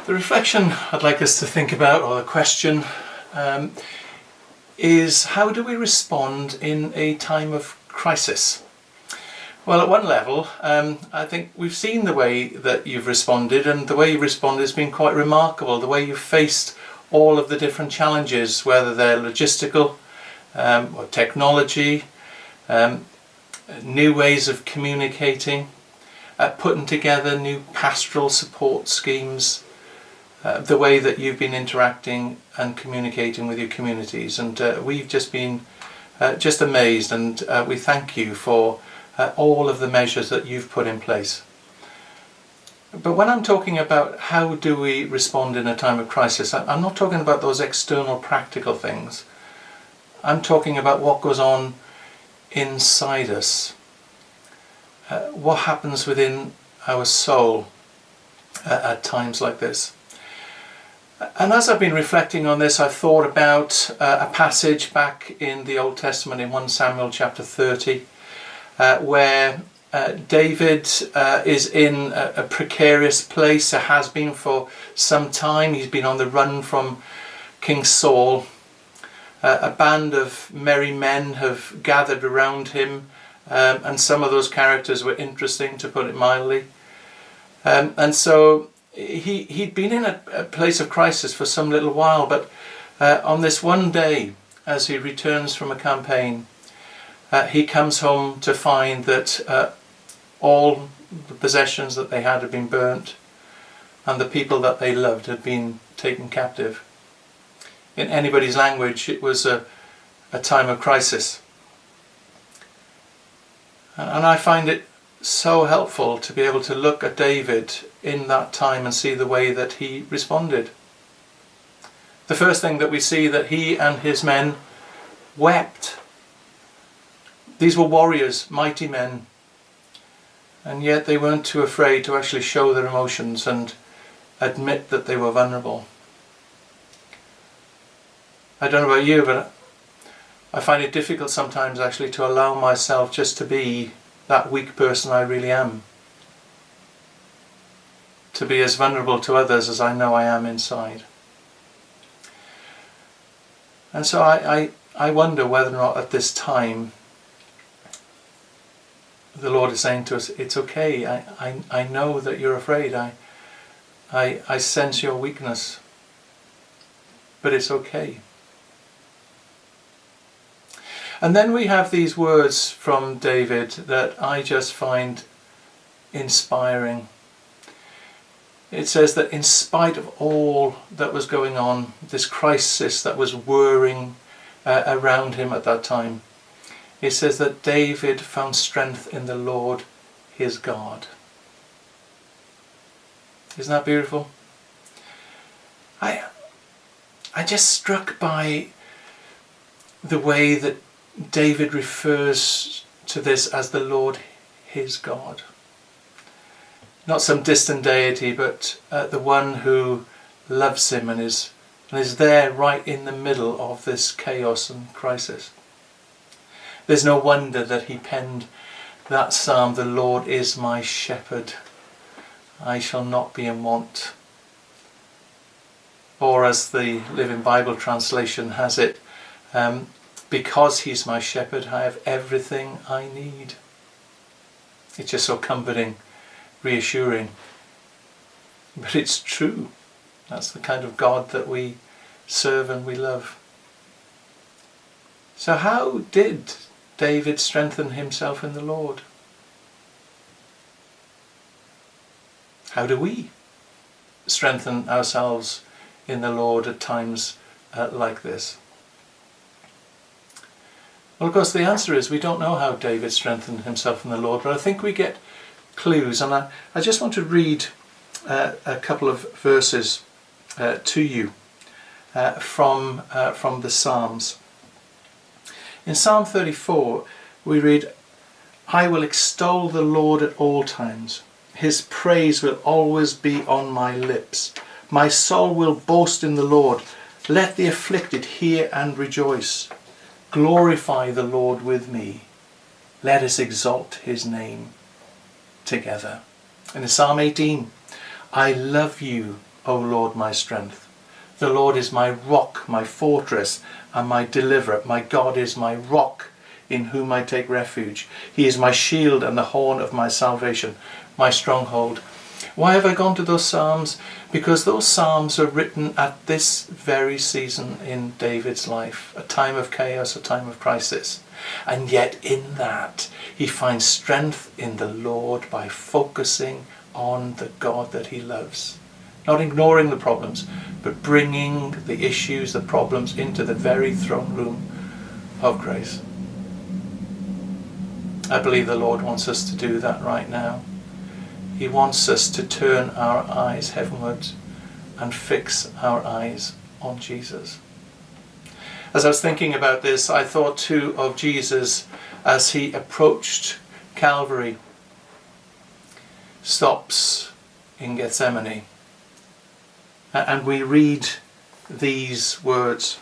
The reflection I'd like us to think about, or the question, is how do we respond in a time of crisis? Well, at one level, I think we've seen the way that you've responded, and the way you've responded has been quite remarkable. The way you've faced all of the different challenges, whether they're logistical or technology, new ways of communicating, putting together new pastoral support schemes, the way that you've been interacting and communicating with your communities. And we've just been just amazed, and we thank you for all of the measures that you've put in place. But when I'm talking about how do we respond in a time of crisis, I'm not talking about those external practical things. I'm talking about what goes on inside us. What happens within our soul at times like this. And as I've been reflecting on this, I've thought about a passage back in the Old Testament in 1 Samuel chapter 30, where David is in a precarious place. It has been for some time. He's been on the run from King Saul. A band of merry men have gathered around him, and some of those characters were interesting, to put it mildly. And so he'd been in a place of crisis for some little while, but on this one day, as he returns from a campaign, he comes home to find that all the possessions that they had been burnt, and the people that they loved had been taken captive. In anybody's language, it was a time of crisis. And I find it so helpful to be able to look at David in that time and see the way that he responded. The first thing that we see, that he and his men wept. These were warriors, mighty men, and yet they weren't too afraid to actually show their emotions and admit that they were vulnerable. I don't know about you, but I find it difficult sometimes actually to allow myself just to be that weak person I really am. To be as vulnerable to others as I know I am inside. And so I wonder whether or not at this time the Lord is saying to us, it's okay, I know that you're afraid, I sense your weakness, but it's okay. And then we have these words from David that I just find inspiring. It says that in spite of all that was going on, this crisis that was whirring around him at that time, it says that David found strength in the Lord his God. Isn't that beautiful? I just struck by the way that David refers to this as the Lord his God. Not some distant deity, but the one who loves him and is there right in the middle of this chaos and crisis. There's no wonder that he penned that psalm, the Lord is my shepherd, I shall not be in want. Or as the Living Bible translation has it, because he's my shepherd, I have everything I need. It's just so comforting, reassuring. But it's true. That's the kind of God that we serve and we love. So how did David strengthen himself in the Lord? How do we strengthen ourselves in the Lord at times like this? Well, of course, the answer is we don't know how David strengthened himself in the Lord, but I think we get clues. And I just want to read a couple of verses to you from the Psalms. In Psalm 34, we read, I will extol the Lord at all times. His praise will always be on my lips. My soul will boast in the Lord. Let the afflicted hear and rejoice. Glorify the Lord with me. Let us exalt his name together. And in Psalm 18, I love you, O Lord, my strength. The Lord is my rock, my fortress, and my deliverer. My God is my rock, in whom I take refuge. He is my shield and the horn of my salvation, my stronghold. Why have I gone to those Psalms? Because those Psalms are written at this very season in David's life, a time of chaos, a time of crisis. And yet in that, he finds strength in the Lord by focusing on the God that he loves. Not ignoring the problems, but bringing the issues, the problems into the very throne room of grace. I believe the Lord wants us to do that right now. He wants us to turn our eyes heavenwards and fix our eyes on Jesus. As I was thinking about this, I thought too of Jesus as he approached Calvary, stops in Gethsemane, and we read these words.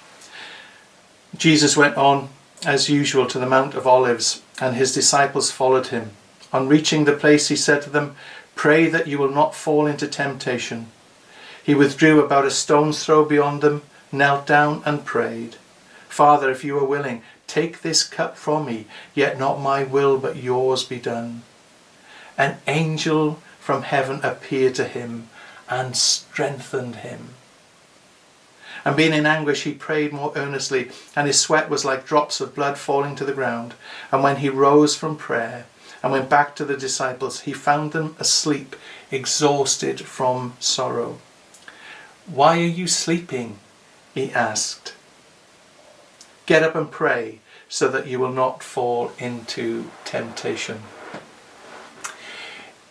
Jesus went on as usual to the Mount of Olives, and his disciples followed him. On reaching the place, he said to them, "Pray that you will not fall into temptation." He withdrew about a stone's throw beyond them, knelt down and prayed, "Father, if you are willing, take this cup from me, yet not my will but yours be done." An angel from heaven appeared to him and strengthened him. And being in anguish, he prayed more earnestly, and his sweat was like drops of blood falling to the ground. And when he rose from prayer and went back to the disciples, he found them asleep, exhausted from sorrow. "Why are you sleeping?" he asked. "Get up and pray, so that you will not fall into temptation."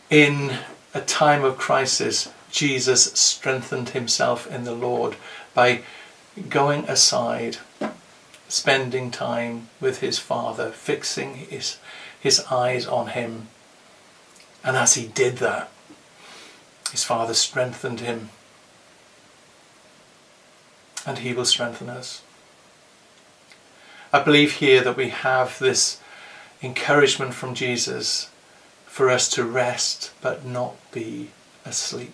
In a time of crisis, Jesus strengthened himself in the Lord by going aside, spending time with his Father, fixing his eyes on him. And as he did that, his Father strengthened him. And he will strengthen us. I believe here that we have this encouragement from Jesus for us to rest but not be asleep.